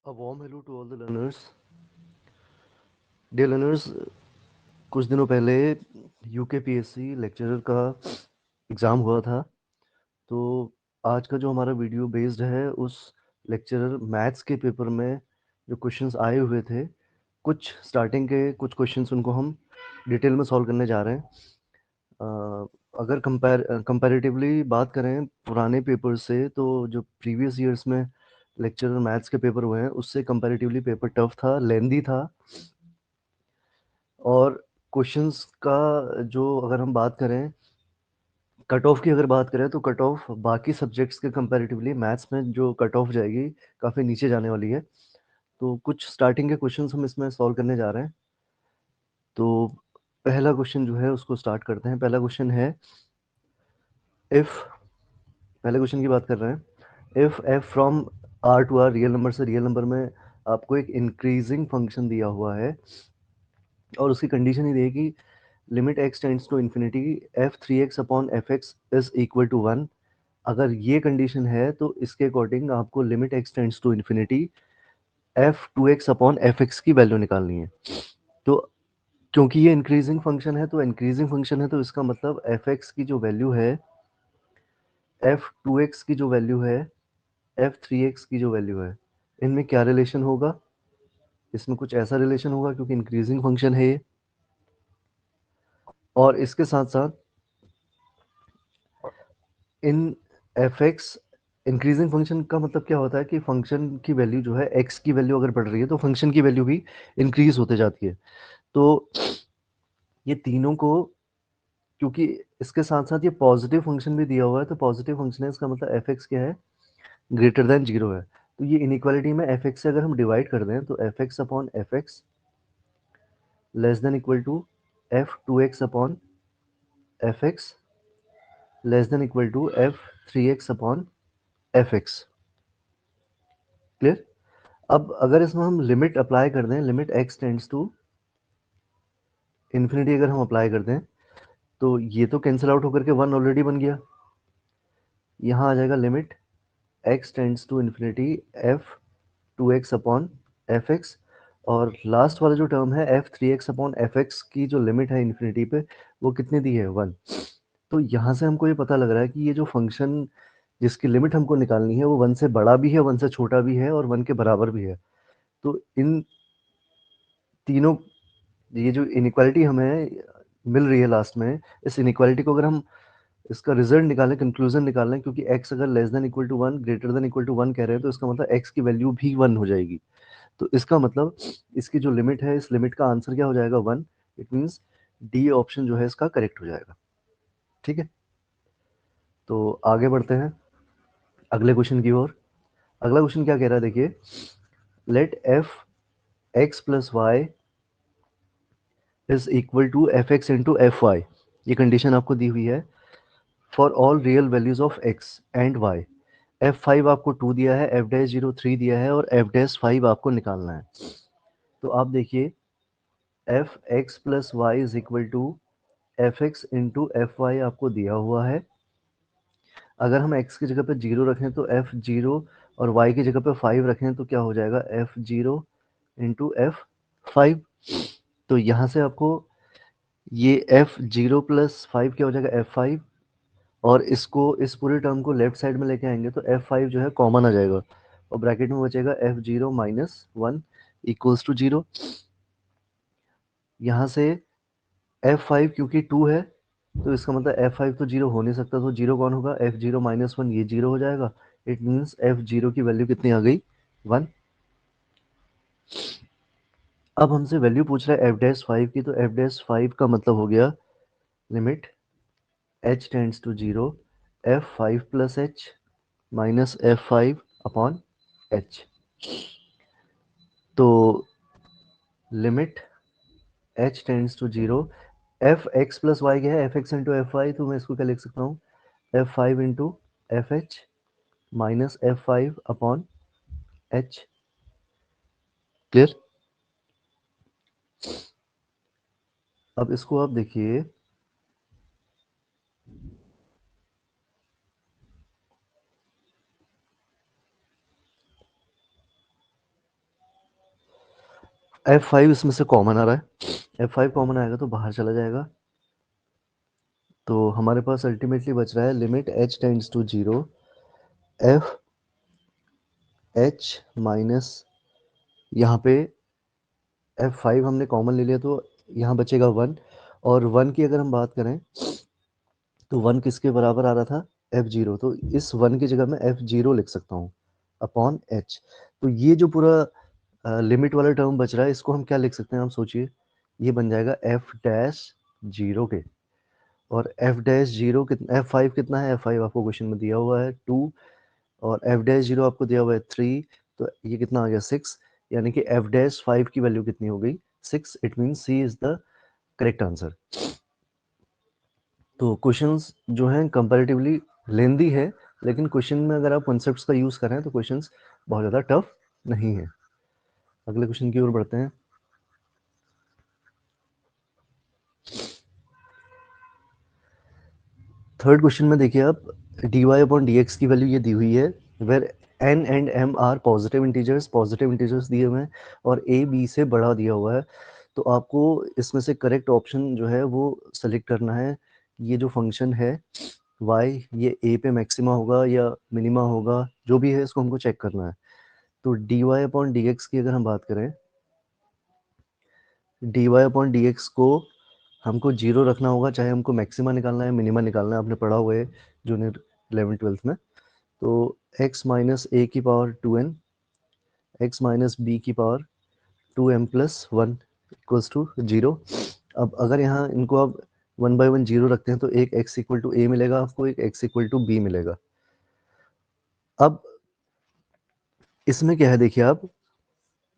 A warm hello to all the learners. Dear learners, कुछ दिनों पहले यूकेपीएससी लेक्चरर का एग्ज़ाम हुआ था। तो आज का जो हमारा वीडियो बेस्ड है उस लेक्चरर मैथ्स के पेपर में जो क्वेश्चंस आए हुए थे, कुछ स्टार्टिंग के कुछ क्वेश्चंस उनको हम डिटेल में सॉल्व करने जा रहे हैं। अगर कंपैरेटिवली बात करें पुराने पेपर से, तो जो प्रीवियस ईयर्स में लेक्चरर मैथ्स के पेपर हुए हैं उससे कंपैरेटिवली पेपर टफ था, लेंदी था। और क्वेश्चंस का जो अगर हम बात करें, कट ऑफ की अगर बात करें, तो कट ऑफ बाकी सब्जेक्ट्स के कंपैरेटिवली मैथ्स में जो कट ऑफ जाएगी काफ़ी नीचे जाने वाली है। तो कुछ स्टार्टिंग के क्वेश्चंस हम इसमें सॉल्व करने जा रहे हैं। तो पहला क्वेश्चन जो है उसको स्टार्ट करते हैं। पहला क्वेश्चन है, इफ़ पहले क्वेश्चन की बात कर रहे हैं। If f from R to R, real number से रियल नंबर में आपको एक इंक्रीजिंग फंक्शन दिया हुआ है और उसकी कंडीशन ये दी है कि limit x tends to infinity f three x upon f x is equal to one. अगर ये कंडीशन है तो इसके अकॉर्डिंग आपको limit x tends to infinity f two x upon f x की वैल्यू निकालनी है। तो क्योंकि ये इंक्रीजिंग फंक्शन है, तो इसका मतलब एफ एक्स की जो वैल्यू है, एफ टू एक्स की जो वैल्यू है, एफ थ्री एक्स की जो वैल्यू है, इनमें क्या रिलेशन होगा? इसमें कुछ ऐसा रिलेशन होगा क्योंकि इंक्रीजिंग फंक्शन है ये। और इसके साथ साथ in F x, increasing function का मतलब क्या होता है कि फंक्शन की वैल्यू जो है, एक्स की वैल्यू अगर बढ़ रही है तो फंक्शन की वैल्यू भी इंक्रीज होते जाती है। तो ये तीनों को, क्योंकि इसके साथ साथ ये पॉजिटिव फंक्शन भी दिया हुआ है, तो पॉजिटिव फंक्शन है, इसका मतलब एफ एक्स क्या है, ग्रेटर देन जीरो है। तो ये इनइक्वालिटी में एफ एक्स से अगर हम डिवाइड कर दें तो f x upon f x less than equal to f two x upon f x less than equal to f three x upon f x. Clear? अब अगर इसमें हम लिमिट अप्लाई कर दें, limit x tends to infinity अगर हम apply कर दें, तो ये तो कैंसिल आउट होकर के वन ऑलरेडी बन गया। यहाँ आ जाएगा limit x tends to infinity f two x upon f x, और लास्ट वाला जो टर्म है f three x upon f x की जो लिमिट है इन्फिनिटी पे, वो कितनी दी है, वन। तो यहाँ से हमको ये पता लग रहा है कि ये जो फंक्शन जिसकी लिमिट हमको निकालनी है वो वन से बड़ा भी है, वन से छोटा भी है और वन के बराबर भी है। तो इन तीनों, ये जो इनइक्वालिटी हमें मिल रही है लास्ट में, इस इनइक्वालिटी को अगर हम इसका रिजल्ट निकालें, कंक्लूजन निकालें, क्योंकि x अगर less than equal to one, greater than equal to one कह रहे हैं, तो इसका मतलब x की वैल्यू भी वन हो जाएगी। तो इसका मतलब इसकी जो लिमिट है, इस लिमिट का आंसर क्या हो जाएगा, one. It means D option जो है इसका करेक्ट हो जाएगा। ठीक है, तो आगे बढ़ते हैं अगले क्वेश्चन की ओर। अगला क्वेश्चन क्या कह रहा है, देखिए, let f x plus y is equal to f x into f y. ये कंडीशन आपको दी हुई है for all real values of x and y. F five आपको टू दिया है, एफ डैश जीरो थ्री दिया है और एफ डैश फाइव आपको निकालना है। तो आप देखिए, f x plus y is equal to f x into f y आपको दिया हुआ है। अगर हम x की जगह पे जीरो रखें तो एफ जीरो, और y की जगह पे फाइव रखें तो क्या हो जाएगा, F zero into F five. तो यहाँ से आपको ये एफ जीरो प्लस फाइव क्या हो जाएगा, एफ फाइव, और इसको, इस पूरे टर्म को लेफ्ट साइड में लेके आएंगे तो एफ फाइव जो है कॉमन आ जाएगा और ब्रैकेट में बचेगा f zero minus one equals to zero. यहाँ से एफ फाइव क्योंकि टू है, तो इसका मतलब एफ फाइव तो जीरो हो नहीं सकता, तो जीरो कौन होगा, एफ जीरो माइनस वन, ये जीरो हो जाएगा। इट मीन्स एफ जीरो की वैल्यू कितनी आ गई, वन। अब हमसे वैल्यू पूछ रहा है एफ डैश फाइव की, तो एफ डैश फाइव का मतलब हो गया limit h tends to zero f five plus h minus f five upon h. तो limit h tends to zero, f x plus y क्या है, f x into f y, तो मैं इसको क्या लिख सकता हूँ, f five into f h minus f five upon h. Clear? अब इसको आप देखिए, F5 इसमें से कॉमन आ रहा है, F5 कॉमन आएगा तो बाहर चला जाएगा, तो हमारे पास अल्टीमेटली बच रहा है limit h tends to 0 f h minus, यहाँ पे F5 हमने कॉमन ले लिया तो यहाँ बचेगा 1, और 1 की अगर हम बात करें तो 1 किसके बराबर आ रहा था, F0, तो इस 1 की जगह मैं F0 लिख सकता हूँ अपॉन h। तो ये जो पूरा लिमिट वाला टर्म बच रहा है इसको हम क्या लिख सकते हैं, आप सोचिए, ये बन जाएगा f डैश 0 के, और f डैश 0 कितना, F5 कितना है, F5 आपको क्वेश्चन में दिया हुआ है 2, और f डैश 0 आपको दिया हुआ है 3, तो ये कितना आ गया 6, यानी कि f डैश 5 की वैल्यू कितनी हो गई 6, it mean C is the correct answer. तो क्वेश्चंस जो हैं कंपैरेटिवली लेंदी है, लेकिन क्वेश्चन में अगर आप कॉन्सेप्ट्स का यूज़ करें तो क्वेश्चंस बहुत ज़्यादा टफ नहीं है। अगले क्वेश्चन की ओर बढ़ते हैं। थर्ड क्वेश्चन में देखिए आप, dy अपॉन dx की वैल्यू ये दी हुई है, where n and m are positive integers दिए हुए हैं, और a b से बड़ा दिया हुआ है, तो आपको इसमें से करेक्ट ऑप्शन जो है वो सेलेक्ट करना है। ये जो फंक्शन है y, ये a पे मैक्सिमा होगा या मिनिमा होगा, जो भी है इसको हमको चेक करना है। तो dy अपॉन dx की अगर हम बात करें, dy अपॉन dx को हमको 0 रखना होगा, चाहे हमको मैक्सिमा निकालना है मिनिमा निकालना है, आपने पढ़ा हुआ है जूनियर 11th-12th में। तो x माइनस ए की power 2n, x minus b की power 2m plus 1 equals to 0। अब अगर यहाँ इनको आप 1 बाई 1 0 रखते हैं तो एक x इक्वल टू a मिलेगा आपको, एक x इक्वल टू b मिलेगा। अब इसमें क्या है देखिए आप,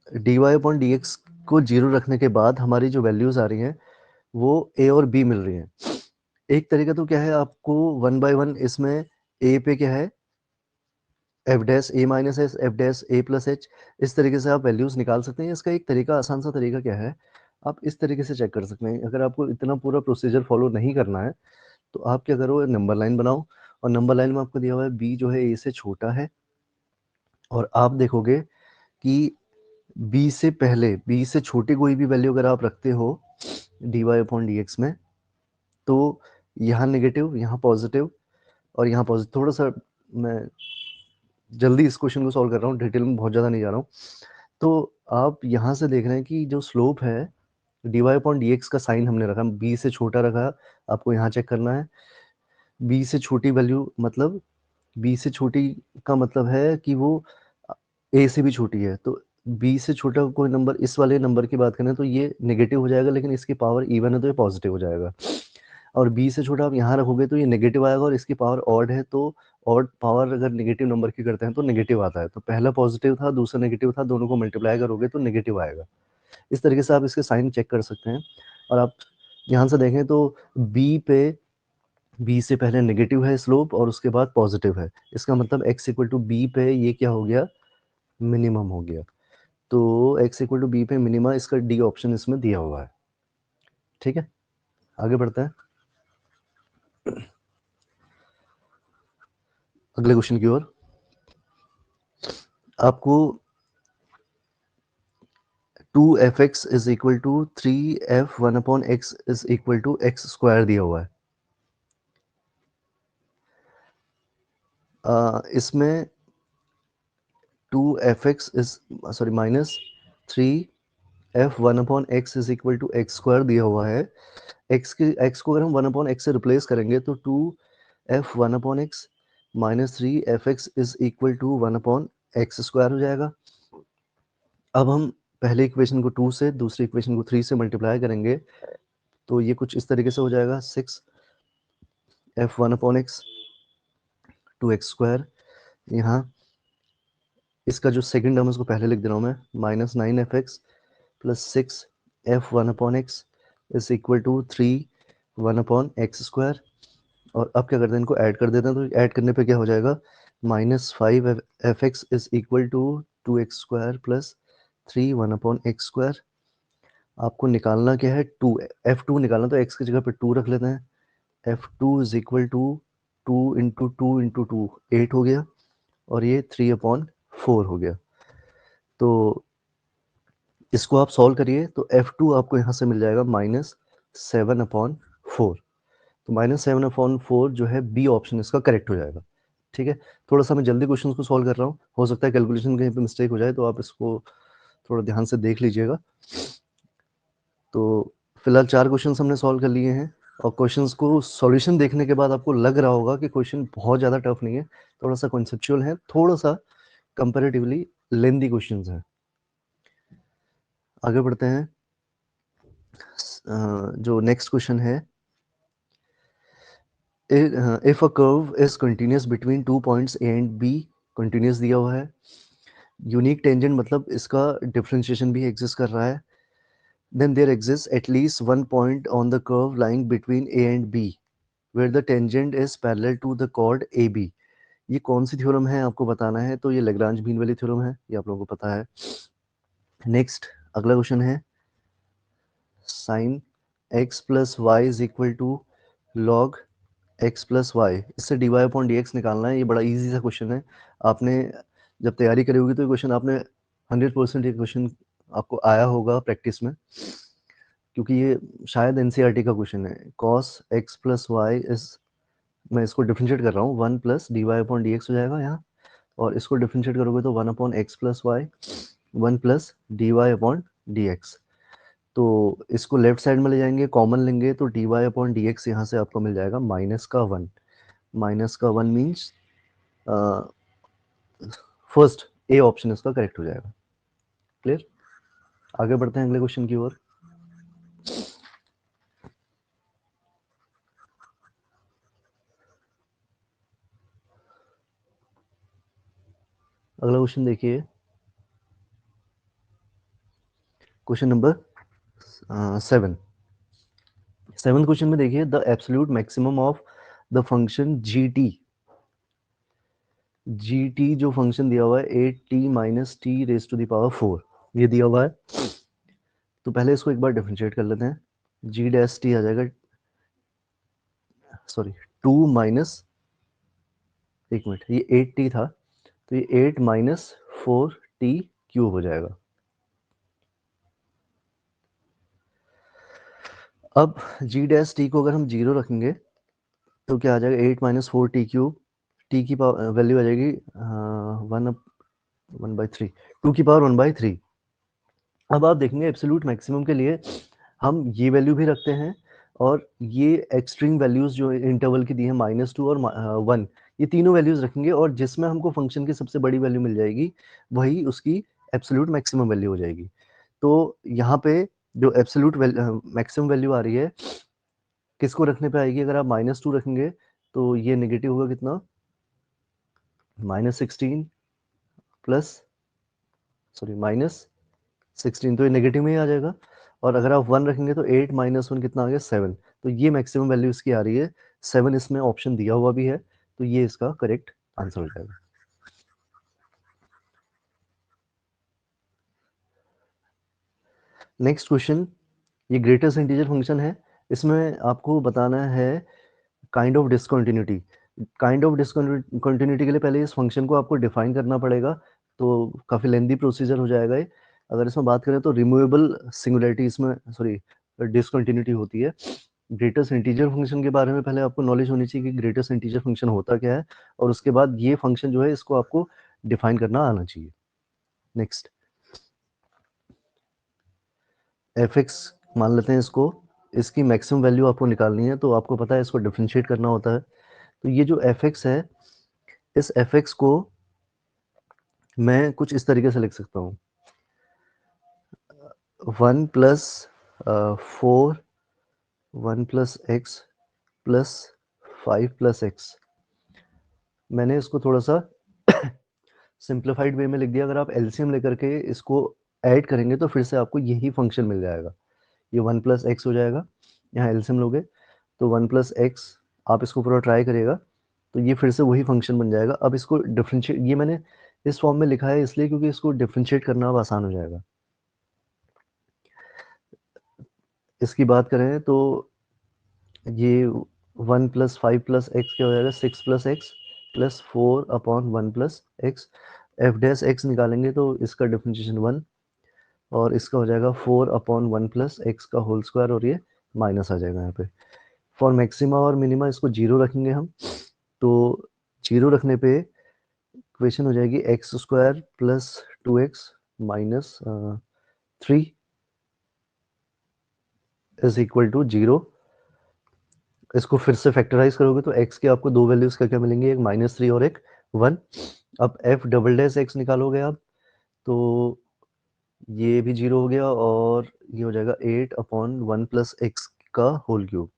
dy अपॉन dx को 0 रखने के बाद हमारी जो वैल्यूज आ रही हैं वो a और b मिल रही हैं। एक तरीका तो क्या है, आपको 1 बाई 1 इसमें a पे क्या है, एफ डैश ए माइनस एस, एफ डैश ए प्लस एच, इस तरीके से आप वैल्यूज निकाल सकते हैं। इसका एक तरीका, आसान सा तरीका क्या है, आप इस तरीके से चेक कर सकते हैं। अगर आपको इतना पूरा प्रोसीजर फॉलो नहीं करना है तो आप क्या करो, नंबर लाइन बनाओ, और नंबर लाइन में आपको दिया हुआ है बी जो है ए से छोटा है, और आप देखोगे कि बी से पहले, बी से छोटी कोई भी वैल्यू अगर आप रखते हो d y upon d x में, तो यहाँ नेगेटिव, यहाँ पॉजिटिव, और यहाँ पॉजिटिव। थोड़ा सा मैं जल्दी इस क्वेश्चन को सॉल्व कर रहा हूँ, डिटेल में बहुत ज़्यादा नहीं जा रहा हूँ। तो आप यहाँ से देख रहे हैं कि जो स्लोप है, d y upon d x का साइन हमने रखा, बी से छोटा रखा, आपको यहाँ चेक करना है। बी से छोटी वैल्यू मतलब, बी से छोटी का मतलब है कि वो ए से भी छोटी है, तो बी से छोटा कोई नंबर, इस वाले नंबर की बात करें तो ये नेगेटिव हो जाएगा, लेकिन इसकी पावर इवन है तो ये पॉजिटिव हो जाएगा। और बी से छोटा आप यहाँ रखोगे तो ये नेगेटिव आएगा, और इसकी पावर ऑड है, तो ऑड पावर अगर नेगेटिव नंबर की करते हैं तो नेगेटिव आता है। तो पहला पॉजिटिव था, दूसरा नेगेटिव था, दोनों को मल्टीप्लाई करोगे तो नेगेटिव आएगा। इस तरीके से आप इसके साइन चेक कर सकते हैं। और आप यहाँ से देखें तो बी पे, बी से पहले नेगेटिव है स्लोप और उसके बाद पॉजिटिव है, इसका मतलब x इक्वल टू बी पे ये क्या हो गया, मिनिमम हो गया। तो x इक्वल टू बी पे मिनिमम, इसका डी ऑप्शन इसमें दिया हुआ है। ठीक है, आगे बढ़ते हैं अगले क्वेश्चन की ओर। आपको 2f(x) is equal to 3f(1 upon x) is equal to x square दिया हुआ है। इसमें 2f(x) is, sorry, minus 3f(1 upon x) is equal to x square दिया हुआ है। x को अगर हम 1 अपॉन x से रिप्लेस करेंगे तो 2f(1 upon x minus 3f(x) is equal to 1 upon x square हो जाएगा। अब हम पहले इक्वेशन को 2 से, दूसरी इक्वेशन को 3 से मल्टीप्लाई करेंगे तो ये कुछ इस तरीके से हो जाएगा, 6f(1 upon x 2x square, यहाँ इसका जो सेकंड टर्म है उसको पहले लिख दे रहा हूँ मैं, minus 9f(x) plus 6f(1 upon x is equal to 1 upon x square. और अब क्या करते हैं, इनको ऐड कर देते हैं, तो ऐड करने पे क्या हो जाएगा, minus 5f(x) is equal to 2x square plus 1 upon x square. आपको निकालना क्या है, f2 निकालना, तो x की जगह पे 2 रख लेते हैं। f2 is equal to 2 into 2 into 2 8 हो गया, और ये 3 अपॉन 4 हो गया। तो इसको आप सॉल्व करिए तो F2 आपको यहाँ से मिल जाएगा -7/4। तो -7/4 जो है बी ऑप्शन इसका करेक्ट हो जाएगा। ठीक है, थोड़ा सा मैं जल्दी क्वेश्चन को सॉल्व कर रहा हूँ, हो सकता है कैलकुलेशन कहीं पे मिस्टेक हो जाए, तो आप इसको थोड़ा ध्यान से देख लीजिएगा। तो फिलहाल 4 क्वेश्चंस हमने सॉल्व कर लिए हैं, और क्वेश्चंस को सॉल्यूशन देखने के बाद आपको लग रहा होगा कि क्वेश्चन बहुत ज़्यादा टफ नहीं है, थोड़ा सा कॉन्सेप्चुअल है, थोड़ा सा कंपैरेटिवली लेंथी क्वेश्चंस हैं। आगे बढ़ते हैं। जो नेक्स्ट क्वेश्चन है, if a curve is continuous between 2 points A and B, continuous दिया हुआ है, यूनिक टेंजेंट मतलब इसका डिफरेंशिएशन भी एग्जिस्ट कर रहा है, then there exists at least one point on the curve lying between A and B where the tangent is parallel to the chord AB। ये कौन सी थ्योरम है आपको बताना है, तो ये लैग्रांज मीन वाली थ्योरम है, ये आप लोगों को पता है। नेक्स्ट अगला क्वेश्चन है, sin x plus y is equal to log x plus y, इससे dy अपॉन dx निकालना है। ये बड़ा इजी सा क्वेश्चन है, आपने जब तैयारी करी होगी तो ये क्वेश्चन आपने 100% ये क्वेश्चन आपको आया होगा प्रैक्टिस में, क्योंकि ये शायद एनसीईआरटी का क्वेश्चन है। cos x plus y is, मैं इसको डिफरेंशिएट कर रहा हूँ, 1 plus d y upon d x हो जाएगा यहाँ, और इसको डिफरेंशिएट करोगे तो 1 upon x plus y, 1 plus d y upon d x. तो इसको लेफ्ट साइड में ले जाएंगे, कॉमन लेंगे तो d y upon d x यहाँ से आपको मिल जाएगा -1। -1 मीन्स फर्स्ट ए ऑप्शन इसका करेक्ट हो जाएगा। क्लियर, आगे बढ़ते हैं अगले क्वेश्चन की ओर। अगला क्वेश्चन देखिए, क्वेश्चन नंबर 7। सेवंथ क्वेश्चन में देखिए, the absolute maximum of the function g t जो फंक्शन दिया हुआ है 8t minus t raise to the power 4, ये दिया हुआ है। तो पहले इसको एक बार डिफरेंशिएट कर लेते हैं, जी डैश टी आ जाएगा, सॉरी 2 माइनस, एक मिनट, ये 8t था, तो ये 8 माइनस 4t क्यूब हो जाएगा। अब जी डैश टी को अगर हम जीरो रखेंगे तो क्या आ जाएगा, 8 माइनस 4t क्यूब, टी की वैल्यू आ जाएगी 1/3, 2 की पावर 1/3। अब आप देखेंगे एब्सोल्यूट मैक्सिमम के लिए हम ये वैल्यू भी रखते हैं, और ये एक्सट्रीम वैल्यूज जो इंटरवल की दी है -2 और 1, ये तीनों वैल्यूज रखेंगे, और जिसमें हमको फंक्शन की सबसे बड़ी वैल्यू मिल जाएगी वही उसकी एब्सोल्यूट मैक्सिमम वैल्यू हो जाएगी। तो यहाँ पे जो एब्सोल्यूट मैक्सिमम वैल्यू आ रही है, किसको रखने पे आएगी, अगर आप -2 रखेंगे तो ये नेगेटिव होगा कितना, -16 प्लस, सॉरी -16, तो ये नेगेटिव में ही आ जाएगा। और अगर आप 1 रखेंगे तो 8 माइनस 1 कितना आ गया, 7। तो ये मैक्सिमम वैल्यू इसकी आ रही है 7, इसमें ऑप्शन दिया हुआ भी है, तो ये इसका करेक्ट आंसर हो जाएगा। नेक्स्ट क्वेश्चन, ये ग्रेटेस्ट इंटीजर फंक्शन है, इसमें आपको बताना है kind of discontinuity. Kind of discontinuity के लिए पहले इस फंक्शन को आपको डिफाइन करना पड़ेगा, तो काफ़ी लेंदी प्रोसीजर हो जाएगा ये। अगर इसमें बात करें तो रिमूवेबल सिंगुलरिटी इसमें, सॉरी, डिसकंटिन्यूटी होती है। ग्रेटेस्ट इंटीजर फंक्शन के बारे में पहले आपको नॉलेज होनी चाहिए कि ग्रेटेस्ट इंटीजर फंक्शन होता क्या है, और उसके बाद ये फंक्शन जो है इसको आपको डिफाइन करना आना चाहिए। नेक्स्ट, एफ एक्स मान लेते हैं इसको, इसकी मैक्सिमम वैल्यू आपको निकालनी है, तो आपको पता है इसको डिफ्रेंशिएट करना होता है। तो ये जो एफ एक्स है, इस एफ एक्स को मैं कुछ इस तरीके से लिख सकता हूँ, 1 plus 4, 1 plus x plus 5 plus x. मैंने इसको थोड़ा सा सिंप्लीफाइड वे में लिख दिया। अगर आप एलसीएम लेकर के इसको ऐड करेंगे तो फिर से आपको यही फंक्शन मिल जाएगा, ये 1 प्लस एक्स हो जाएगा। यहाँ एलसीएम लोगे तो 1 प्लस एक्स, आप इसको पूरा ट्राई करिएगा, तो ये फिर से वही फंक्शन बन जाएगा। अब इसको डिफरेंशिएट, ये मैंने इस फॉर्म में लिखा है इसलिए क्योंकि इसको डिफरेंशिएट करना अब आसान हो जाएगा। इसकी बात करें तो ये 1 प्लस 5 प्लस एक्स क्या हो जाएगा, 6 plus x plus 4 upon 1 plus x. F dash x निकालेंगे तो इसका डिफरेंशिएशन 1, और इसका हो जाएगा 4/1 प्लस एक्स का होल स्क्वायर, और ये माइनस आ जाएगा यहाँ पे। फॉर मैक्सिमा और मिनिमा इसको जीरो रखेंगे हम, तो जीरो रखने पे इक्वेशन हो जाएगी x square plus 2x minus 3 is equal to zero. इसको फिर से फैक्टराइज करोगे तो x के आपको दो वैल्यूज क्या क्या मिलेंगे, एक -3 और एक 1। अब f डबल डैश x निकालोगे आप, तो ये भी जीरो हो गया, और ये हो जाएगा 8/1 प्लस एक्स का whole cube.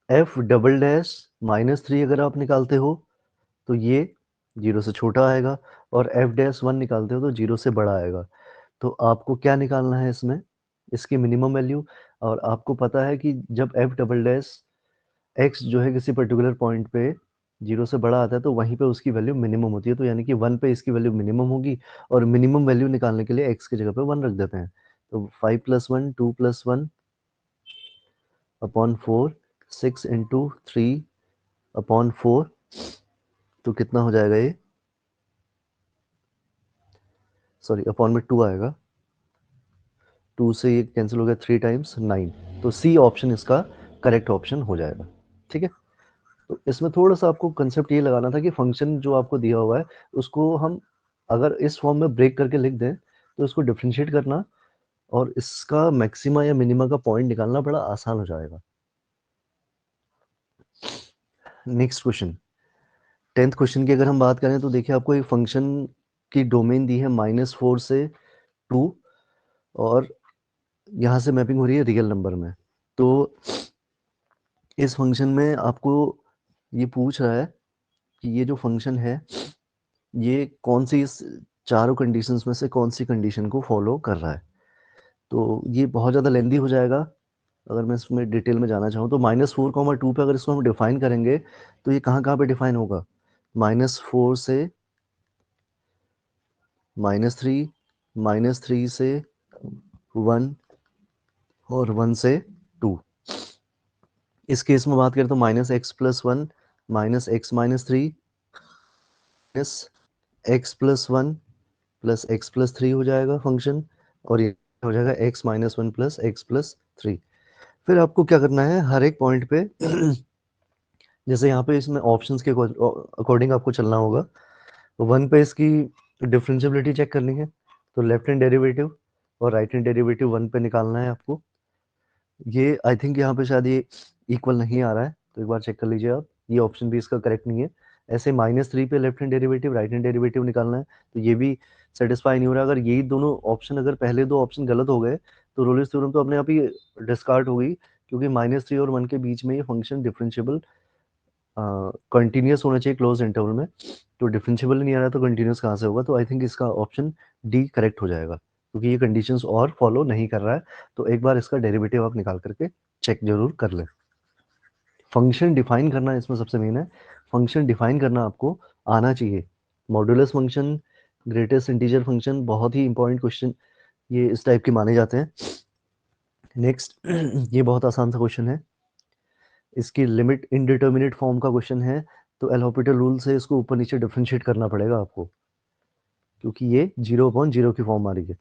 f double dash -3 अगर आप निकालते हो तो ये जीरो से छोटा आएगा, और f डैश 1 निकालते हो तो जीरो से बड़ा आएगा। तो आपको क्या निकालना है इसमें, इसकी मिनिमम वैल्यू। और आपको पता है कि जब f डबल डैश x जो है किसी पर्टिकुलर पॉइंट पे जीरो से बड़ा आता है तो वहीं पे उसकी वैल्यू मिनिमम होती है, तो यानी कि 1 पे इसकी वैल्यू मिनिमम होगी, और मिनिमम वैल्यू निकालने के लिए x की जगह पे 1 रख देते हैं। तो 5 + 1 2 + 1 अपॉन 4, 6 इंटू 3 अपॉन 4, तो कितना हो जाएगा ये, सॉरी अपॉन में 2 आएगा, 2 से ये कैंसिल हो गया, 3 टाइम्स 9। तो सी ऑप्शन इसका करेक्ट ऑप्शन हो जाएगा। ठीक है, तो इसमें थोड़ा-सा आपको कांसेप्ट ये लगाना था कि फंक्शन जो आपको दिया हुआ है, उसको हम अगर इस फॉर्म में ब्रेक करके लिख दें, तो इसको डिफरेंशिएट करना और इसका मैक्सिमा या मिनिमा का पॉइंट निकालना बड़ा आसान हो जाएगा। नेक्स्ट क्वेश्चन, 10th क्वेश्चन की अगर हम बात करें तो देखिए आपको एक फंक्शन की डोमेन दी है -4 से 2, और यहाँ से मैपिंग हो रही है रियल नंबर में। तो इस फंक्शन में आपको ये पूछ रहा है कि ये जो फंक्शन है, ये कौन सी इस चारों कंडीशंस में से कौन सी कंडीशन को फॉलो कर रहा है। तो ये बहुत ज़्यादा लेंदी हो जाएगा अगर मैं इसमें डिटेल में जाना चाहूँ तो। -4, 2 पे अगर इसको हम डिफाइन करेंगे तो ये कहाँ कहाँ पे डिफाइन होगा, -4 से -3, -3 से 1, और 1 से 2। इस केस में बात करें तो -x+1 -x-3 -x+1 plus x+3 हो जाएगा फंक्शन, और ये हो जाएगा x-1 प्लस x+3। फिर आपको क्या करना है, हर एक पॉइंट पे जैसे यहाँ पे इसमें ऑप्शंस के अकॉर्डिंग आपको चलना होगा। तो 1 पे इसकी डिफरेंशियबिलिटी चेक करनी है, तो लेफ्ट हैंड डेरिवेटिव और राइट हैंड डेरिवेटिव 1 पे निकालना है आपको। ये आई थिंक यहाँ पे शायद ये इक्वल नहीं आ रहा है, तो एक बार चेक कर लीजिए आप, ये ऑप्शन भी इसका करेक्ट नहीं है। ऐसे -3 पे left hand derivative right hand derivative निकालना है, तो ये भी सेटिस्फाई नहीं हो रहा। अगर यही दोनों ऑप्शन, अगर पहले दो ऑप्शन गलत हो गए तो रोलिस थ्योरम तो अपने आप ही डिस्कार्ड हो गई, क्योंकि -3 और 1 के बीच में ये फंक्शन डिफरेंशिएबल कंटिन्यूस होना चाहिए क्लोज इंटरवल में, तो डिफरेंशिएबल नहीं आ रहा तो कंटिन्यूस कहाँ से होगा। तो आई थिंक इसका ऑप्शन डी करेक्ट हो जाएगा, क्योंकि ये कंडीशंस और फॉलो नहीं कर रहा है। तो एक बार इसका डेरिवेटिव आप निकाल करके चेक जरूर कर लें। फंक्शन डिफाइन करना इसमें सबसे मेन है, फंक्शन डिफाइन करना आपको आना चाहिए। Modulus function, greatest integer function, बहुत ही इंपॉर्टेंट क्वेश्चन ये इस टाइप के माने जाते हैं। नेक्स्ट ये बहुत आसान सा क्वेश्चन है, इसकी लिमिट इनडिटर्मिनेट फॉर्म का क्वेश्चन है, तो एल हॉपिटल रूल से इसको ऊपर नीचे डिफरेंशिएट करना पड़ेगा आपको, क्योंकि ये 0/0 की फॉर्म आ रही है।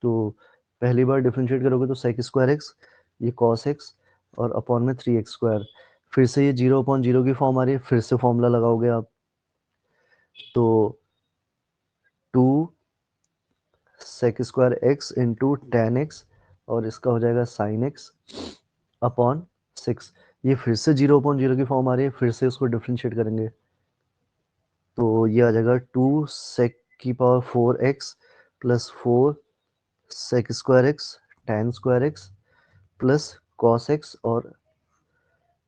तो पहली बार डिफरेंशिएट करोगे तो सेक स्क्वायर एक्स, ये कॉस एक्स, और अपॉन में 3x स्क्वायर। फिर से ये 0/0 की फॉर्म आ रही है, फिर से फॉर्मूला लगाओगे आप, तो 2 sec square x into tan x, और इसका हो जाएगा साइन एक्स अपॉन 6। ये फिर से 0/0 की फॉर्म आ रही है, फिर से इसको डिफरेंशिएट करेंगे, तो ये आ जाएगा 2 सेक की power 4x plus 4 sec square x tan square x plus cos x, और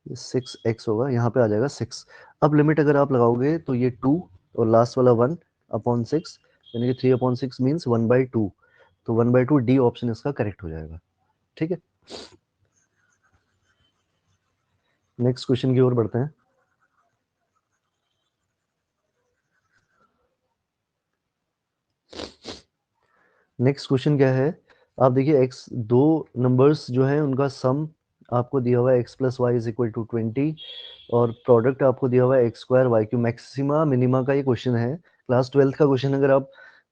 6x होगा, यहाँ पे आ जाएगा 6। अब लिमिट अगर आप लगाओगे तो ये 2 और लास्ट वाला 1/6, यानी कि 3/6 मीन्स 1/2। तो 1/2 डी ऑप्शन इसका करेक्ट हो जाएगा। ठीक है, नेक्स्ट क्वेश्चन की ओर बढ़ते हैं। नेक्स्ट क्वेश्चन क्या है, आप देखिए x दो नंबर्स जो है उनका सम आपको दिया हुआ है x+y = 20, और प्रोडक्ट आपको दिया हुआ है x² y³ मैक्सिमा मिनिमा का ये क्वेश्चन है। क्लास 12th का क्वेश्चन अगर आप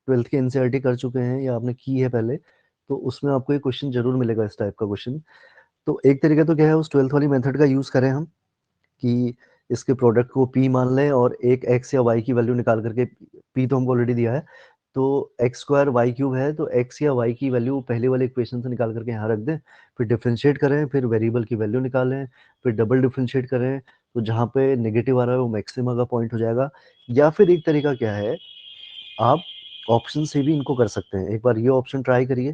ट्वेल्थ के एनसीईआरटी कर चुके हैं या आपने की है पहले, तो उसमें आपको एक क्वेश्चन जरूर मिलेगा इस टाइप का क्वेश्चन। तो एक तरीका तो क्या है, उस ट्वेल्थ वाली मेथड का यूज करें हम, कि इसके प्रोडक्ट को पी मान लें और एक एक्स या वाई की वैल्यू निकाल करके, पी तो हमको ऑलरेडी दिया है, तो एक्स स्क्वायर वाई क्यूब है, तो एक्स या वाई की वैल्यू पहले वाले इक्वेशन से निकाल करके यहाँ रख दें, फिर डिफ्रेंशिएट करें, फिर वेरिएबल की वैल्यू निकालें, फिर डबल डिफ्रेंशिएट करें, तो जहाँ पे नेगेटिव आ रहा है वो मैक्सिमा का पॉइंट हो जाएगा। या फिर एक तरीका क्या है, आप ऑप्शन से भी इनको कर सकते हैं। एक बार ये ऑप्शन ट्राई करिए,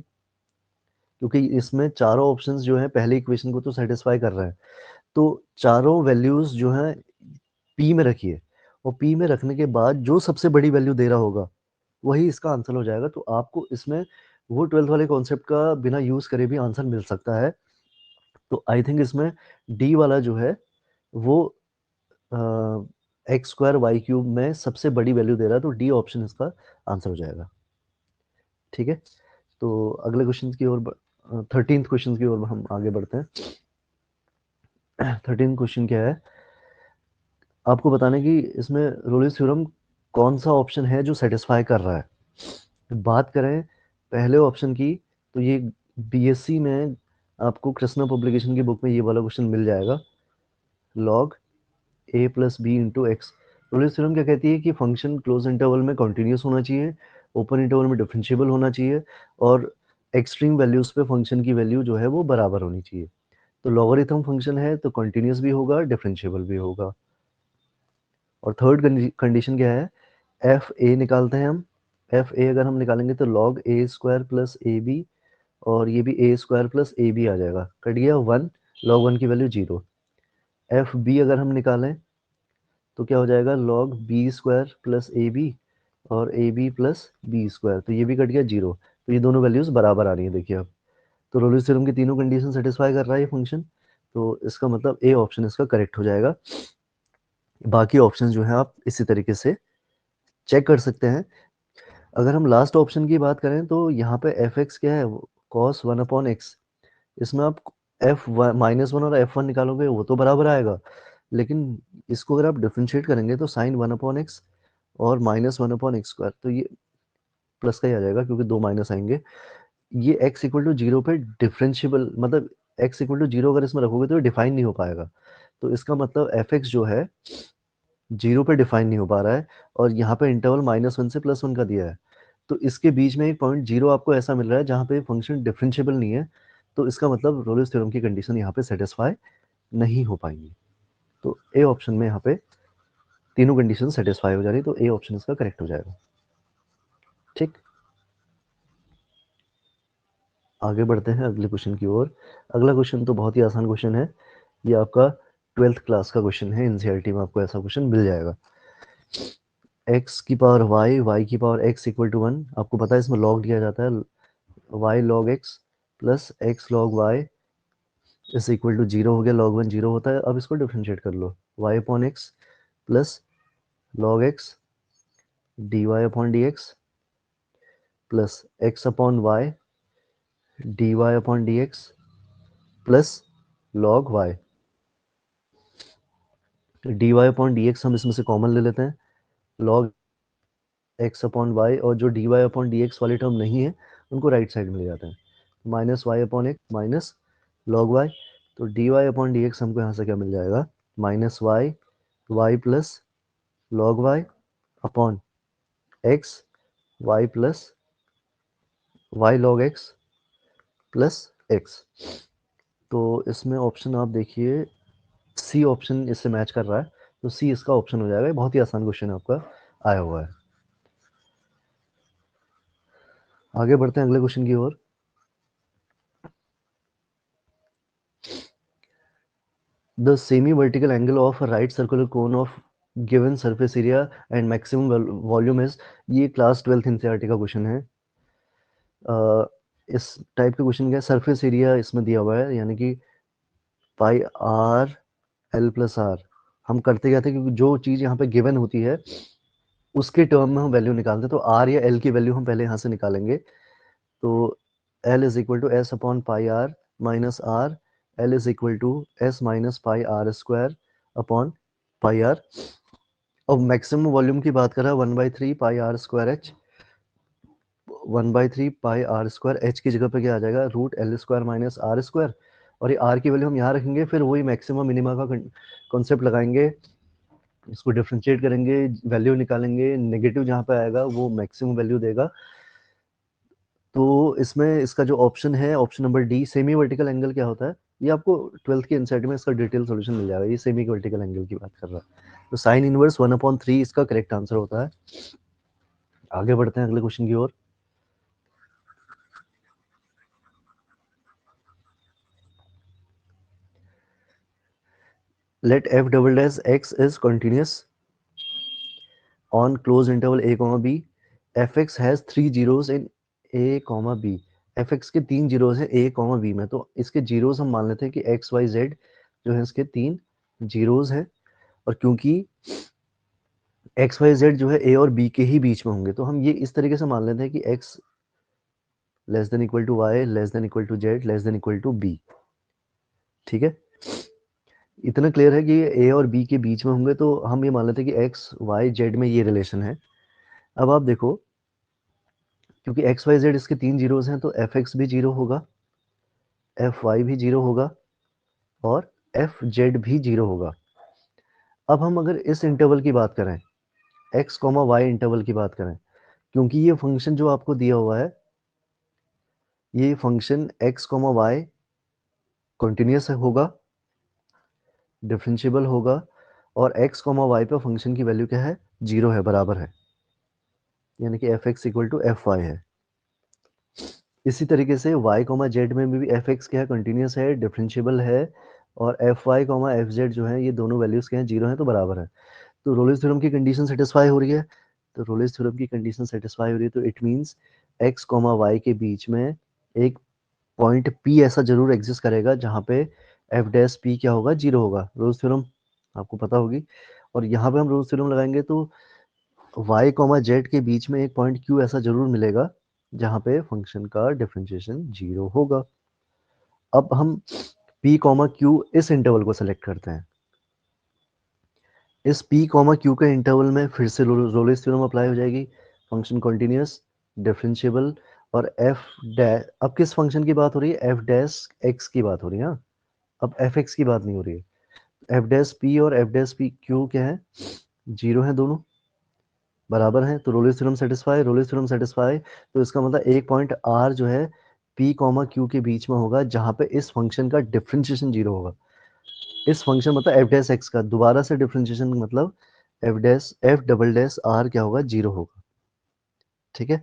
क्योंकि इसमें चारों ऑप्शंस जो हैं पहले इक्वेशन को तो सेटिस्फाई कर रहे हैं, तो चारों वैल्यूज जो हैं पी में रखिए, और पी में रखने के बाद जो सबसे बड़ी वैल्यू दे रहा होगा वही इसका आंसर हो जाएगा। तो आपको इसमें वो ट्वेल्थ वाले कॉन्सेप्ट का बिना यूज करे भी आंसर मिल सकता है। तो आई थिंक इसमें डी वाला जो है वो एक्स स्क्वायर वाई क्यूब में सबसे बड़ी वैल्यू दे रहा है, तो डी ऑप्शन इसका आंसर हो जाएगा। ठीक है, तो अगले क्वेश्चन की ओर, 13th क्वेश्चन की ओर हम आगे बढ़ते हैं। 13th क्वेश्चन क्या है, आपको बताना है कि इसमें रोलिस थ्योरम कौन सा ऑप्शन है जो सेटिस्फाई कर रहा है। बात करें पहले ऑप्शन की, तो ये बीएससी में आपको कृष्णा पब्लिकेशन की बुक में ये वाला क्वेश्चन मिल जाएगा, log a plus b into x. Rolle's theorem क्या कहती है कि फंक्शन क्लोज इंटरवल में कॉन्टिन्यूस होना चाहिए, ओपन इंटरवल में डिफरेंशिएबल होना चाहिए, और एक्सट्रीम वैल्यूज पे फंक्शन की वैल्यू जो है वो बराबर होनी चाहिए। तो लॉगरिथम फंक्शन है तो कॉन्टिन्यूस भी होगा, डिफरेंशिएबल भी होगा। और थर्ड कंडीशन क्या है, एफ ए निकालते हैं हम। एफ ए अगर हम निकालेंगे तो log A square plus A B, और ये भी A square plus A B आ जाएगा, कट गया 1, लॉग 1 की वैल्यू 0। एफ बी अगर हम निकालें तो क्या हो जाएगा, log b square plus A B, और a b plus b square, तो ये भी कट गया 0। तो ये दोनों वैल्यूज बराबर आ रही है, देखिए अब। तो रोलिस थ्योरम की तीनों कंडीशन सेटिस्फाई कर रहा है ये फंक्शन, तो इसका मतलब ए ऑप्शन इसका करेक्ट हो जाएगा। बाकी ऑप्शन जो है आप इसी तरीके से चेक कर सकते हैं। अगर हम लास्ट ऑप्शन की बात करें तो यहाँ पे एफ एक्स क्या है, कॉस 1/x। इसमें आप एफ -1 और F1 निकालोगे वो तो बराबर आएगा, लेकिन इसको अगर आप डिफ्रेंशिएट करेंगे तो साइन 1/x और -1/x², तो ये प्लस का ही आ जाएगा क्योंकि दो माइनस आएंगे। ये x इक्वल टू 0 पे डिफरेंशिएबल, मतलब x इक्वल टू 0 अगर इसमें रखोगे तो ये डिफाइन नहीं हो पाएगा। तो इसका मतलब एफ एक्स जो है 0 पे डिफाइन नहीं हो पा रहा है, और यहाँ पे इंटरवल -1 से +1 का दिया है। तो इसके बीच में एक पॉइंट 0 आपको ऐसा मिल रहा है जहाँ पे फंक्शन डिफरेंशिएबल नहीं है, तो इसका मतलब रोलिस थ्योरम की कंडीशन यहाँ पे सेटिस्फाई नहीं हो पाएंगी। तो ए ऑप्शन में यहाँ पे तीनों कंडीशन सेटिस्फाई हो जा रही, तो ए ऑप्शन इसका करेक्ट हो जाएगा। ठीक, आगे बढ़ते हैं अगले क्वेश्चन की ओर। अगला क्वेश्चन तो बहुत ही आसान क्वेश्चन है, ये आपका 12th क्लास का क्वेश्चन है, एनसीईआरटी में आपको ऐसा क्वेश्चन मिल जाएगा। x की पावर y की पावर x इक्वल टू 1, आपको पता है इसमें लॉग दिया जाता है, y log x plus x log y is equal to 0 हो गया, log 1 0 होता है। अब इसको डिफरेंशिएट कर लो, y upon x plus log x dy upon d x plus x upon y dy upon d x plus log y। dy upon d x हम इसमें से कॉमन ले लेते हैं, log x अपॉन वाई, और जो dy अपॉन डी एक्स वाली term नहीं है उनको राइट साइड में ले जाते हैं, minus y upon x minus log y. तो d y upon d x हमको यहाँ से क्या मिल जाएगा, minus y y plus log y upon x y plus y log x plus x. तो इसमें ऑप्शन आप देखिए, सी ऑप्शन इससे मैच कर रहा है, तो सी इसका ऑप्शन हो जाएगा। बहुत ही आसान क्वेश्चन है आपका आया हुआ है। आगे बढ़ते हैं अगले क्वेश्चन की ओर। The semi-vertical angle of a right circular cone of given surface area and maximum volume is, ये क्लास 12th एनसीईआरटी का क्वेश्चन है। इस टाइप का क्वेश्चन क्या है, सरफेस एरिया इसमें दिया हुआ है, यानी कि पाई आर एल प्लस आर। हम करते क्या थे, क्योंकि जो चीज़ यहाँ पे गिवन होती है उसके टर्म में हम वैल्यू निकालते हैं, तो आर या एल की वैल्यू हम पहले यहाँ से निकालेंगे। तो l is equal to s upon pi r minus r, l is equal to s minus pi r square upon pi r. अब मैक्सिमम वॉल्यूम की बात करें 1/3 pi r square h, 1/3 pi r square, h की जगह पे क्या आ जाएगा, root l square minus r square, और ये आर की वैल्यू हम यहाँ रखेंगे, फिर वही मैक्सिमम मिनिमा का कॉन्सेप्ट लगाएंगे, इसको डिफ्रेंशिएट करेंगे, वैल्यू निकालेंगे, नेगेटिव जहाँ पे आएगा वो मैक्सिमम वैल्यू देगा। तो इसमें इसका जो ऑप्शन है, option number D, semi vertical angle क्या होता है, ये आपको 12th के एनसीईआरटी में इसका डिटेल सॉल्यूशन मिल जाएगा, ये सेमी वर्टिकल एंगल की बात कर रहा है। तो साइन इनवर्स 1/3 इसका करेक्ट आंसर होता है। आगे बढ़ते हैं अगले क्वेश्चन की ओर। Let f double dash x is continuous on closed interval a comma b. fx has 3 zeros in a comma b. fx के 3 जीरोस हैं a comma b में, तो इसके जीरोस हम मान लेते हैं कि x y z जो है इसके 3 जीरोस हैं, और क्योंकि एक्स वाई जेड जो है ए और बी के ही बीच में होंगे, तो हम ये इस तरीके से मान लेते हैं कि x less than equal to y less than equal to z less than equal to B. ठीक है, इतना क्लियर है कि ये ए और बी के बीच में होंगे, तो हम ये मान लेते हैं कि एक्स वाई जेड में ये रिलेशन है। अब आप देखो, क्योंकि एक्स वाई जेड इसके 3 जीरोस हैं, तो एफ एक्स भी जीरो होगा, एफ वाई भी जीरो होगा, और एफ जेड भी जीरो होगा। अब हम अगर इस इंटरवल की बात करें, एक्स कॉमा वाई इंटरवल की बात करें, क्योंकि ये फंक्शन जो आपको दिया हुआ है, ये function x comma y continuous होगा, डिफरेंशिएबल होगा, और एक्स कॉमा वाई पे फंक्शन की वैल्यू क्या है, जीरो है, बराबर है, यानी कि f x equal to f y है। इसी तरीके से वाई कॉमा जेड में भी एफ एक्स क्या है, कंटिन्यूस है, डिफरेंशिएबल है, और f y comma f z जो है ये दोनों वैल्यूज क्या है, जीरो है, तो बराबर है। तो रोलिस थ्योरम की कंडीशन सेटिस्फाई हो रही है, तो रोलिस थ्योरम की कंडीशन सेटिस्फाई हो रही है, तो it means x comma y के बीच में एक पॉइंट पी ऐसा जरूर एग्जिस्ट करेगा जहाँ पे एफ डैश पी क्या होगा, जीरो होगा। रोल्स थ्योरम आपको पता होगी, और यहाँ पे हम रोल्स थ्योरम लगाएंगे तो y कॉमा जेड के बीच में एक पॉइंट q ऐसा जरूर मिलेगा जहाँ पे फंक्शन का डिफरेंशिएशन जीरो होगा। अब हम p कॉमा q इस इंटरवल को सेलेक्ट करते हैं। इस p कॉमा q के इंटरवल में फिर से रोलिस थ्योरम अप्लाई हो जाएगी, फंक्शन कॉन्टिन्यूस, डिफरेंशिएबल, और f डैश, अब किस फंक्शन की बात हो रही है, f डैश x की बात हो रही है, हाँ, अब एफ एक्स की बात नहीं हो रही है। एफ डैश पी और एफ डैश पी क्यू क्या है, जीरो है, दोनों बराबर हैं, तो Rolle's theorem satisfy, रोलिस theorem satisfy, तो इसका मतलब एक पॉइंट आर जो है पी कॉमा क्यू के बीच में होगा जहां पे इस फंक्शन का डिफरेंशिएशन जीरो होगा। इस फंक्शन मतलब एफ डैश एक्स का दोबारा से डिफरेंशिएशन मतलब एफ डबल डैश आर क्या होगा, जीरो होगा। ठीक है,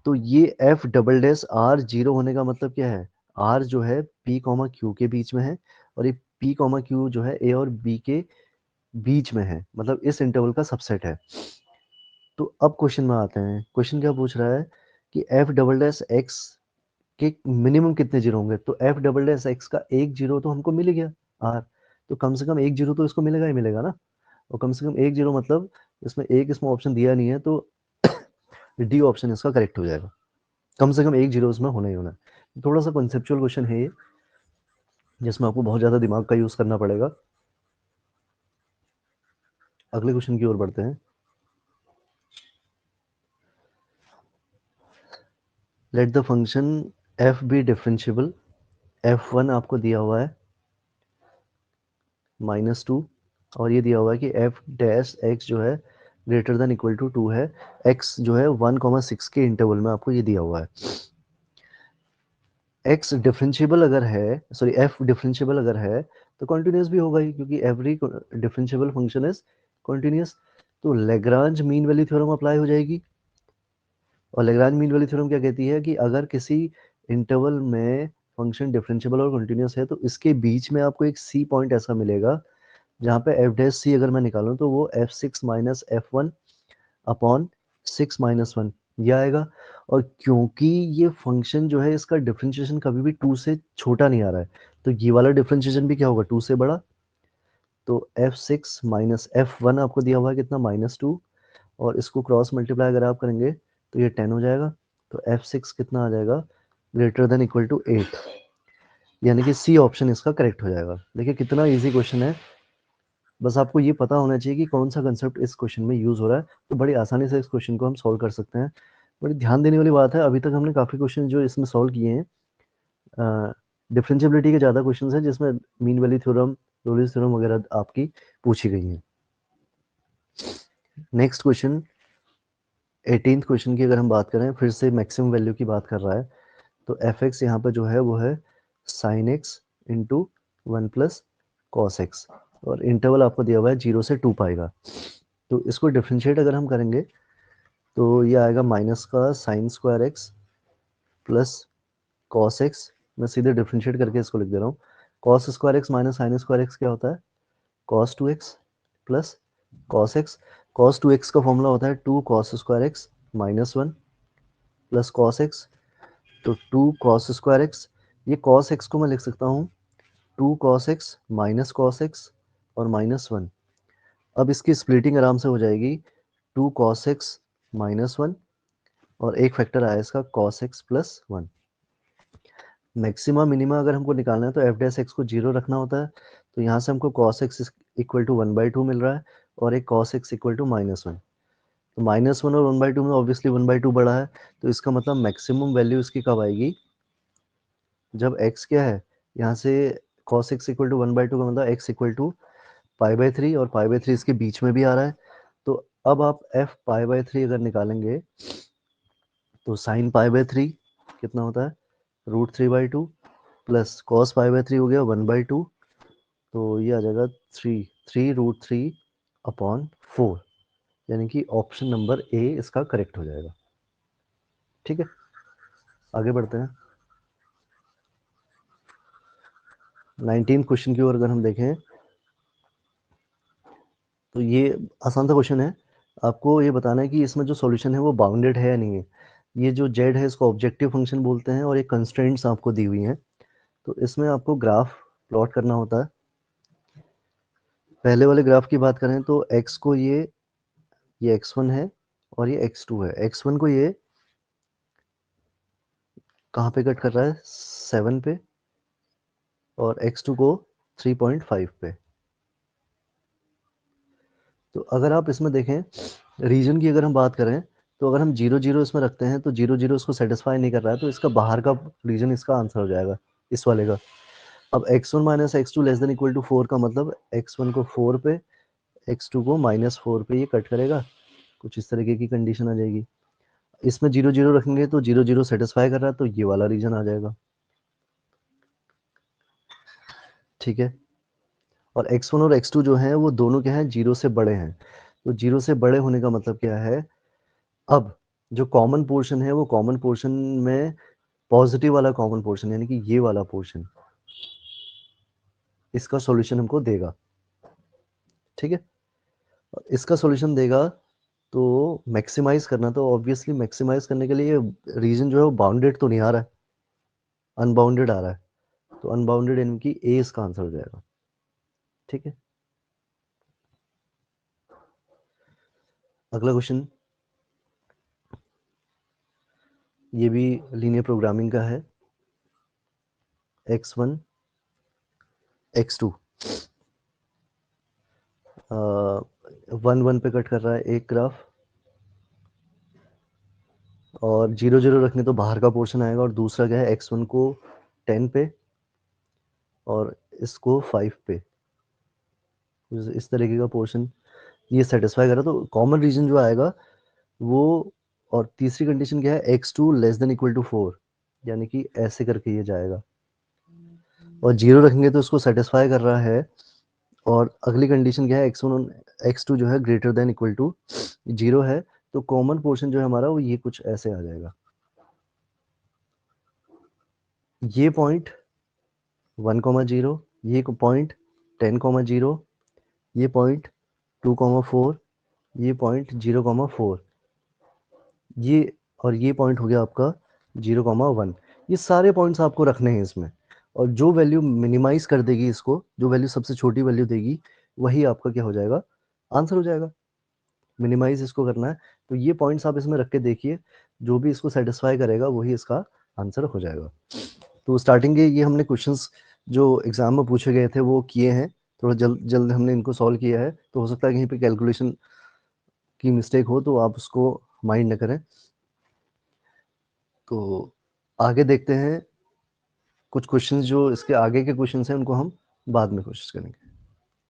तो ये f double dash r zero होने का मतलब क्या है, आर जो है पी कॉमा क्यू के बीच में है, और ये पी कॉमा क्यू जो है ए और बी के बीच में है, मतलब इस इंटरवल का सबसेट है। तो अब क्वेश्चन में आते हैं, क्वेश्चन क्या पूछ रहा है कि एफ डबल डैश एक्स के मिनिमम कितने जीरो होंगे, तो एफ डबल डैश एक्स का एक जीरो तो हमको मिल ही गया, आर, तो कम से कम एक जीरो तो इसको मिलेगा ही मिलेगा ना, और कम से कम एक जीरो मतलब इसमें एक, इसमें ऑप्शन दिया नहीं है, तो डी ऑप्शन इसका करेक्ट हो जाएगा, कम से कम एक जीरो इसमें होना ही होना है। थोड़ा सा कॉन्सेप्चुअल क्वेश्चन है ये, जिसमें आपको बहुत ज़्यादा दिमाग का यूज़ करना पड़ेगा। अगले क्वेश्चन की ओर बढ़ते हैं। Let the function f be differentiable, f1 आपको दिया हुआ है -2, और ये दिया हुआ है कि एफ डैश एक्स जो है ग्रेटर देन इक्वल टू 2 है, x जो है 1,6 के इंटरवल में आपको ये दिया हुआ है। x डिफरेंशिएबल अगर है, सॉरी f डिफरेंशिएबल अगर है तो कॉन्टिन्यूस भी होगा ही, क्योंकि every differentiable function is continuous. तो Lagrange mean value theorem apply हो जाएगी, और लेग्रांज मीन वैल्यू थ्योरम क्या कहती है कि अगर किसी इंटरवल में फंक्शन डिफरेंशिएबल और कॉन्टिन्यूस है, तो इसके बीच में आपको एक सी पॉइंट ऐसा मिलेगा जहाँ पे एफ डैश सी अगर मैं निकालूं तो वो F six minus F one upon six minus one ये आएगा। और क्योंकि ये फंक्शन जो है इसका डिफरेंशिएशन कभी भी टू से छोटा नहीं आ रहा है, तो ये वाला डिफरेंशिएशन भी क्या होगा, टू से बड़ा। तो F six minus F one आपको दिया हुआ है कितना, -2, और इसको क्रॉस मल्टीप्लाई अगर आप करेंगे तो ये 10 हो जाएगा, तो एफ सिक्स कितना आ जाएगा, ग्रेटर देन इक्वल टू 8, यानी कि सी ऑप्शन इसका करेक्ट हो जाएगा। देखिए कितना इजी क्वेश्चन है, बस आपको ये पता होना चाहिए कि कौन सा कंसेप्ट इस क्वेश्चन में यूज हो रहा है, तो बड़ी आसानी से इस क्वेश्चन को हम सॉल्व कर सकते हैं। बड़ी ध्यान देने वाली बात है, अभी तक हमने काफ़ी क्वेश्चन जो इसमें सॉल्व किए हैं, डिफरेंशिएबिलिटी के ज़्यादा क्वेश्चंस हैं जिसमें mean value theorem, Rollins theorem वगैरह आपकी पूछी गई हैं। नेक्स्ट क्वेश्चन 18th क्वेश्चन की अगर हम बात करें, फिर से मैक्सिमम वैल्यू की बात कर रहा है, तो एफ एक्स यहाँ पर जो है वो है sine x into 1 plus cos x, और इंटरवल आपको दिया हुआ है 0 से 2 पाई का। तो इसको डिफ्रेंशिएट अगर हम करेंगे तो ये आएगा माइनस का sine square x plus cos x. मैं सीधे डिफ्रेंशिएट करके इसको लिख दे रहा हूँ। Cos square x minus sine square x क्या होता है? Cos 2x plus cos x. Cos 2x का फॉर्मूला होता है 2 cos square x minus 1 plus cos x. तो 2 कॉस स्क्वायर एक्स, ये कॉस एक्स को मैं लिख सकता हूँ 2 cos x minus cos x और माइनस 1। अब इसकी स्प्लिटिंग आराम से हो जाएगी 2 कॉस एक्स माइनस 1 और एक फैक्टर आया इसका cos x plus 1। Maxima minima अगर हमको निकालना है तो एफ डैश एक्स को 0 रखना होता है। तो यहाँ से हमको कॉस एक्स इक्वल टू 1/2 मिल रहा है और एक कॉस एक्स इक्वल टू -1। तो -1 और 1/2 में ऑब्वियसली 1/2 बड़ा है, तो इसका मतलब मैक्सिमम वैल्यू इसकी कब आएगी? जब x क्या है, यहाँ से cos x इक्वल टू 1/2 का मतलब x इक्वल टू π/3 और π/3 इसके बीच में भी आ रहा है। तो अब आप f π/3 अगर निकालेंगे तो sin π/3 कितना होता है? √3/2 प्लस cos π/3 हो गया 1/2। तो ये आ जाएगा 3√3/4, यानी कि ऑप्शन नंबर ए इसका करेक्ट हो जाएगा। ठीक है, आगे बढ़ते हैं। 19 क्वेश्चन की ओर अगर हम देखें तो ये आसान सा क्वेश्चन है। आपको ये बताना है कि इसमें जो सॉल्यूशन है वो बाउंडेड है या नहीं है। ये जो z है इसको ऑब्जेक्टिव फंक्शन बोलते हैं और ये कंस्ट्रेंट्स आपको दी हुई हैं। तो इसमें आपको ग्राफ प्लॉट करना होता है। पहले वाले ग्राफ की बात करें तो x को ये x1 है और ये x2 है। x1 को ये कहाँ पे कट कर रहा है? 7 पे, और x2 को 3.5 पे। तो अगर आप इसमें देखें रीजन की अगर हम बात करें तो अगर हम 0 0 इसमें रखते हैं तो 0 0 इसको सेटिस्फाई नहीं कर रहा है, तो इसका बाहर का रीजन इसका आंसर हो जाएगा इस वाले का। अब x1 minus x2 less than equal to 4 का मतलब x1 को 4 पे, x2 को -4 पे ये कट करेगा। कुछ इस तरीके की कंडीशन आ जाएगी। इसमें 0 0 रखेंगे तो 0 0 सेटिस्फाई कर रहा है, तो ये वाला रीजन आ जाएगा। ठीक है, और x1 और x2 जो है वो दोनों क्या है? 0 से बड़े हैं। तो 0 से बड़े होने का मतलब क्या है? अब जो कॉमन पोर्शन है वो कॉमन पोर्शन में पॉजिटिव वाला कॉमन पोर्शन, यानी कि ये वाला पोर्शन इसका सॉल्यूशन हमको देगा। ठीक है, इसका सॉल्यूशन देगा। तो मैक्सिमाइज करना, तो ऑब्वियसली मैक्सिमाइज करने के लिए रीजन जो है वो बाउंडेड तो नहीं आ रहा है, अनबाउंडेड आ रहा है। तो अनबाउंडेड यानी कि ए इसका आंसर हो जाएगा। ठीक है, अगला क्वेश्चन ये भी लीनियर प्रोग्रामिंग का है। x1 x2 1 1 पे कट कर रहा है एक ग्राफ, और 0 0 रखने तो बाहर का पोर्शन आएगा, और दूसरा क्या है? x1 को 10 पे और इसको 5 पे, इस तरीके का पोर्शन ये सेटिस्फाई कर रहा है। तो कॉमन रीजन जो आएगा वो, और तीसरी कंडीशन क्या है? x2 less than equal to 4, यानी कि ऐसे करके ये जाएगा, और 0 रखेंगे तो इसको सेटिस्फाई कर रहा है। और अगली कंडीशन क्या है? x1 x2 जो है ग्रेटर देन इक्वल टू 0 है। तो कॉमन पोर्शन जो है हमारा वो ये कुछ ऐसे आ जाएगा। ये पॉइंट 1,0, ये पॉइंट 10,0, ये पॉइंट 2,4, ये पॉइंट 0,4, ये और ये पॉइंट हो गया आपका 0,1। ये सारे पॉइंट्स आपको रखने हैं इसमें, और जो वैल्यू मिनिमाइज कर देगी इसको, जो वैल्यू सबसे छोटी वैल्यू देगी, वही आपका क्या हो जाएगा? आंसर हो जाएगा। मिनिमाइज इसको करना है, तो ये पॉइंट्स आप इसमें रख के देखिए, जो भी इसको सेटिस्फाई करेगा वही इसका आंसर हो जाएगा। तो स्टार्टिंग के ये हमने क्वेश्चंस जो एग्जाम में पूछे गए थे वो किए हैं, थोड़ा जल्द जल्द हमने इनको सॉल्व किया है। तो हो सकता है कहीं पे कैलकुलेशन की मिस्टेक हो तो आप उसको माइंड न करें। तो आगे देखते हैं, कुछ क्वेश्चंस जो इसके आगे के क्वेश्चंस हैं उनको हम बाद में कोशिश करेंगे।